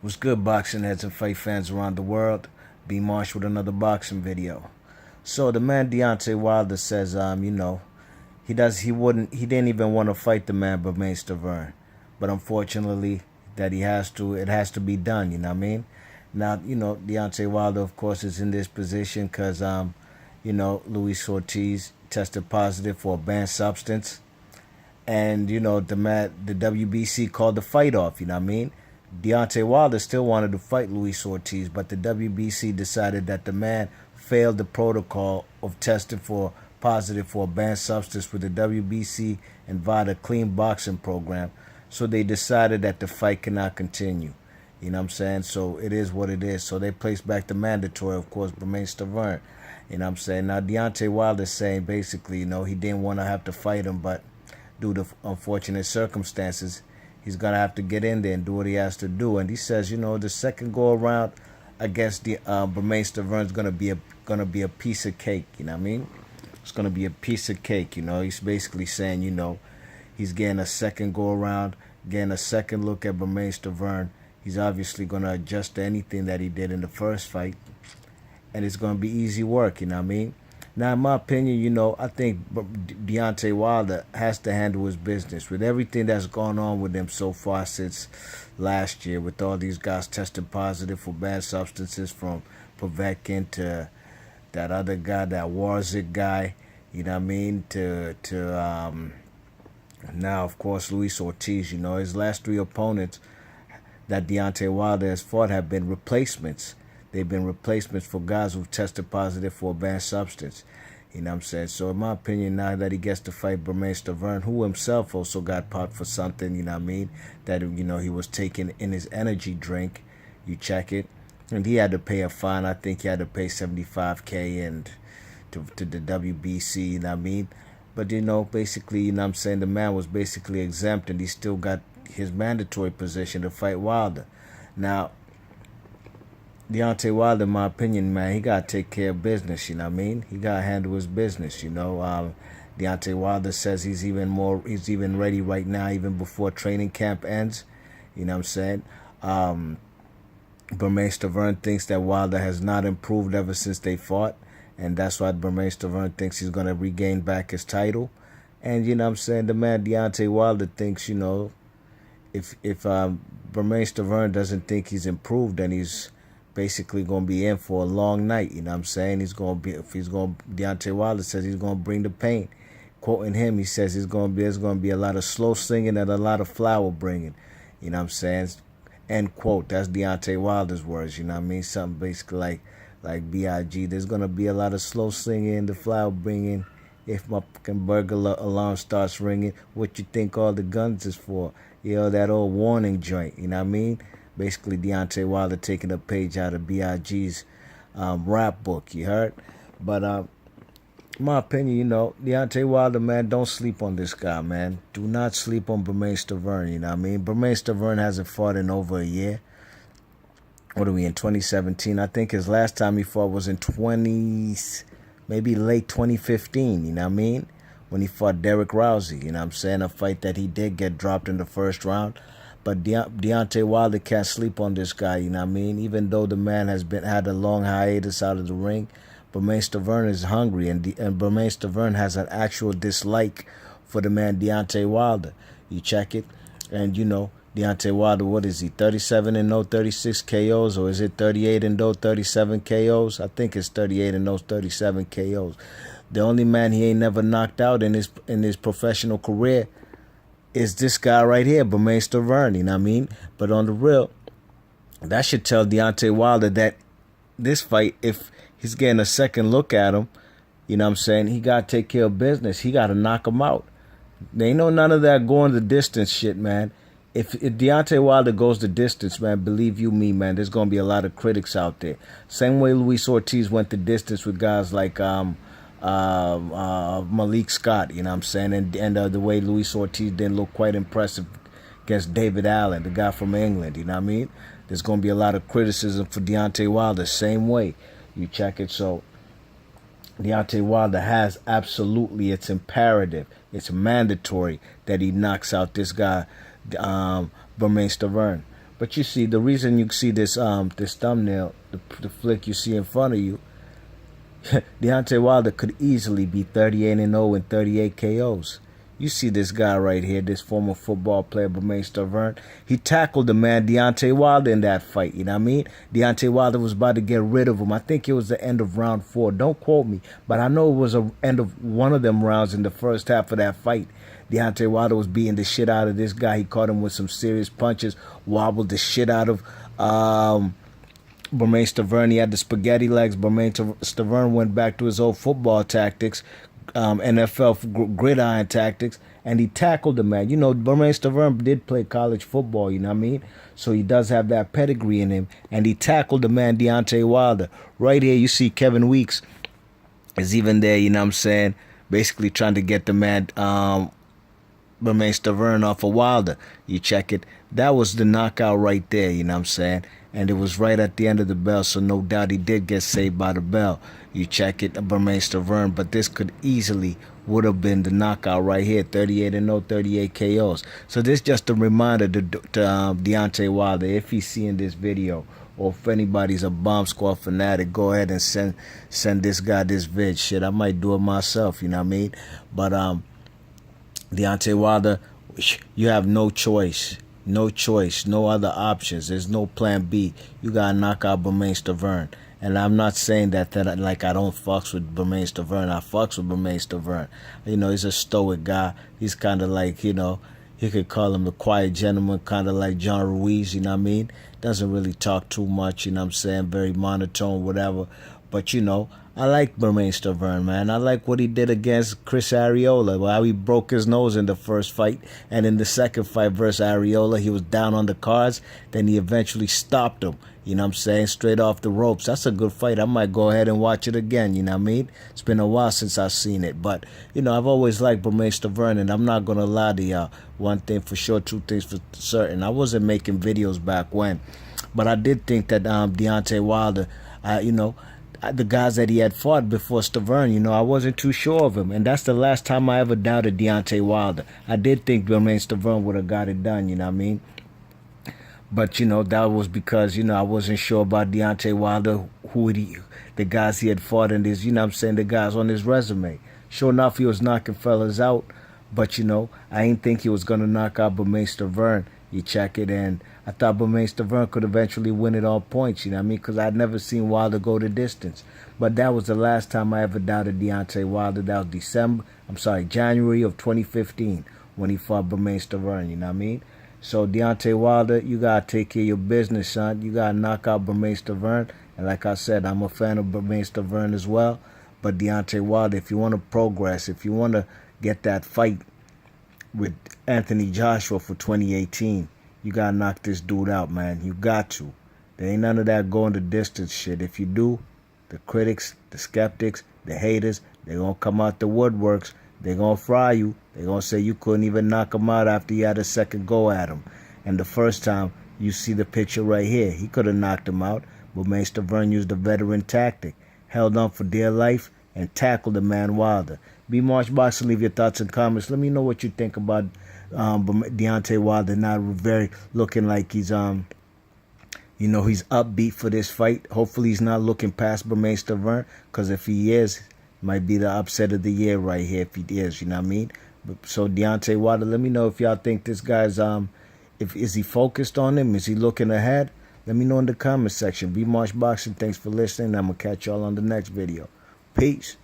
What's good, boxing heads and fight fans around the world? B Marsh with another boxing video. So the man Deontay Wilder says, he didn't even want to fight the man Bermaine Stiverne, but unfortunately that it has to be done. You know what I mean? Now, Deontay Wilder, of course, is in this position because, Luis Ortiz tested positive for a banned substance, and the WBC called the fight off. You know what I mean? Deontay Wilder still wanted to fight Luis Ortiz, but the WBC decided that the man failed the protocol of testing for positive for a banned substance with the WBC and via the clean boxing program. So they decided that the fight cannot continue. You know what I'm saying? So it is what it is. So they placed back the mandatory, of course, Bermaine Stiverne. You know what I'm saying? Now Deontay Wilder is saying basically, he didn't want to have to fight him, but due to unfortunate circumstances, he's gonna have to get in there and do what he has to do. And he says, the second go around, I guess the Bermaine Stiverne's gonna be a piece of cake. You know what I mean? It's gonna be a piece of cake. He's basically saying, he's getting a second go around, getting a second look at Bermaine Stiverne. He's obviously gonna adjust to anything that he did in the first fight, and it's gonna be easy work. You know what I mean? Now, in my opinion, I think Deontay Wilder has to handle his business with everything that's gone on with him so far since last year, with all these guys testing positive for bad substances, from Povetkin to that other guy, that Warzik guy, you know what I mean, to now, of course, Luis Ortiz. His last three opponents that Deontay Wilder has fought have been replacements. They've been replacements for guys who've tested positive for a banned substance. You know what I'm saying? So in my opinion, now that he gets to fight Bermaine Stiverne, who himself also got popped for something, you know what I mean, that, he was taking in his energy drink. You check it. And he had to pay a fine. I think he had to pay $75K and to the WBC, you know what I mean? But, basically, you know what I'm saying, the man was basically exempt, and he still got his mandatory position to fight Wilder. Now, Deontay Wilder, in my opinion, man, he got to take care of business, you know what I mean? He got to handle his business, Deontay Wilder says he's even ready right now, even before training camp ends, you know what I'm saying? Bermaine Stiverne thinks that Wilder has not improved ever since they fought, and that's why Bermaine Stiverne thinks he's going to regain back his title. And, you know what I'm saying, the man Deontay Wilder thinks, if Bermaine Stiverne doesn't think he's improved, then he's basically going to be in for a long night. You know what I'm saying? Deontay Wilder says he's going to bring the pain. Quoting him, he says there's going to be a lot of slow singing and a lot of flower bringing. You know what I'm saying? End quote. That's Deontay Wilder's words. You know what I mean? Something basically like B.I.G. There's going to be a lot of slow singing, the flower bringing. If my fucking burglar alarm starts ringing, what you think all the guns is for? That old warning joint. You know what I mean? Basically, Deontay Wilder taking a page out of B.I.G.'s rap book, you heard? But in my opinion, Deontay Wilder, man, don't sleep on this guy, man. Do not sleep on Bermaine Stiverne, you know what I mean? Bermaine Stiverne hasn't fought in over a year. What are we, in 2017? I think his last time he fought was in maybe late 2015, you know what I mean? When he fought Derek Rousey, you know what I'm saying? A fight that he did get dropped in the first round. But Deontay Wilder can't sleep on this guy, you know what I mean? Even though the man has had a long hiatus out of the ring, Bermaine Stiverne is hungry, and Bermaine Stiverne has an actual dislike for the man Deontay Wilder. You check it, and Deontay Wilder, what is he, 37-0, 36 KOs, or is it 38-0, 37 KOs? I think it's 38-0, 37 KOs. The only man he ain't never knocked out in his professional career is this guy right here, Bermaine Stiverne, you know what I mean? But on the real, that should tell Deontay Wilder that this fight, if he's getting a second look at him, you know what I'm saying, he got to take care of business. He got to knock him out. There ain't none of that going the distance shit, man. If Deontay Wilder goes the distance, man, believe you me, man, there's going to be a lot of critics out there. Same way Luis Ortiz went the distance with guys like Malik Scott, you know what I'm saying? And the way Luis Ortiz didn't look quite impressive against David Allen, the guy from England, you know what I mean? There's going to be a lot of criticism for Deontay Wilder, same way. You check it. So Deontay Wilder has absolutely, it's imperative, it's mandatory that he knocks out this guy, Bermaine Stiverne. But you see, the reason you see this thumbnail, the flick you see in front of you, Deontay Wilder could easily be 38-0 and 38 KOs. You see this guy right here, this former football player, Bermaine Stiverne. He tackled the man, Deontay Wilder, in that fight. You know what I mean? Deontay Wilder was about to get rid of him. I think it was the end of round 4. Don't quote me, but I know it was the end of one of them rounds in the first half of that fight. Deontay Wilder was beating the shit out of this guy. He caught him with some serious punches, wobbled the shit out of Bermaine Stiverne. He had the spaghetti legs. Bermaine Stiverne went back to his old football tactics, NFL gridiron tactics, and he tackled the man. You know, Bermaine Stiverne did play college football, you know what I mean? So he does have that pedigree in him, and he tackled the man, Deontay Wilder. Right here, you see Kevin Weeks is even there, you know what I'm saying? Basically trying to get the man, Bermaine Stiverne off of Wilder. You check it. That was the knockout right there, you know what I'm saying? And it was right at the end of the bell, so no doubt he did get saved by the bell. You check it, Bermaine Stiverne, but this could easily would have been the knockout right here, 38-0, 38 KOs. So this just a reminder to Deontay Wilder, if he's seeing this video, or if anybody's a Bomb Squad fanatic, go ahead and send this guy this vid. Shit, I might do it myself, you know what I mean? But Deontay Wilder, you have no choice. No choice, no other options. There's no plan B. You gotta knock out Bermaine Stiverne. And I'm not saying that like I don't fucks with Bermaine Stiverne. I fucks with Bermaine Stiverne. You know, he's a stoic guy. He's kind of like, you know, you could call him a quiet gentleman, kind of like John Ruiz, you know what I mean? Doesn't really talk too much, you know what I'm saying? Very monotone, whatever. But, you know, I like Bermaine Stiverne, man. I like what he did against Chris Arreola, how he broke his nose in the first fight. And in the second fight versus Arreola, he was down on the cards. Then he eventually stopped him, you know what I'm saying, straight off the ropes. That's a good fight. I might go ahead and watch it again, you know what I mean? It's been a while since I've seen it. But, you know, I've always liked Bermaine Stiverne, and I'm not going to lie to y'all. One thing for sure, two things for certain. I wasn't making videos back when. But I did think that Deontay Wilder, you know, the guys that he had fought before Stiverne, you know, I wasn't too sure of him. And that's the last time I ever doubted Deontay Wilder. I did think Bermaine Stiverne would have got it done, you know what I mean? But, you know, that was because, you know, I wasn't sure about Deontay Wilder, the guys he had fought in his, you know what I'm saying, the guys on his resume. Sure enough, he was knocking fellas out. But, you know, I didn't think he was going to knock out Bermaine Stiverne. You check it, and I thought Bermaine Stiverne could eventually win it on points, you know what I mean? Because I'd never seen Wilder go the distance. But that was the last time I ever doubted Deontay Wilder. That was January of 2015 when he fought Bermaine Stiverne, you know what I mean? So Deontay Wilder, you got to take care of your business, son. You got to knock out Bermaine Stiverne. And like I said, I'm a fan of Bermaine Stiverne as well. But Deontay Wilder, if you want to progress, if you want to get that fight with Anthony Joshua for 2018, you got to knock this dude out, man. You got to. There ain't none of that going the distance shit. If you do, the critics, the skeptics, the haters, they're going to come out the woodworks. They're going to fry you. They're going to say you couldn't even knock him out after you had a second go at him. And the first time, you see the picture right here. He could have knocked him out, but Bermaine Stiverne used the veteran tactic. Held on for dear life and tackled the man Wilder. Be March Boxing, leave your thoughts and comments. Let me know what you think about Deontay Wilder not very looking like he's you know, he's upbeat for this fight. Hopefully he's not looking past Bermaine Stiverne, because if he is, it might be the upset of the year right here if he is, you know what I mean? So Deontay Wilder, let me know if y'all think this guy's is he focused on him? Is he looking ahead? Let me know in the comment section. Be March Boxing, thanks for listening. I'm gonna catch y'all on the next video. Peace.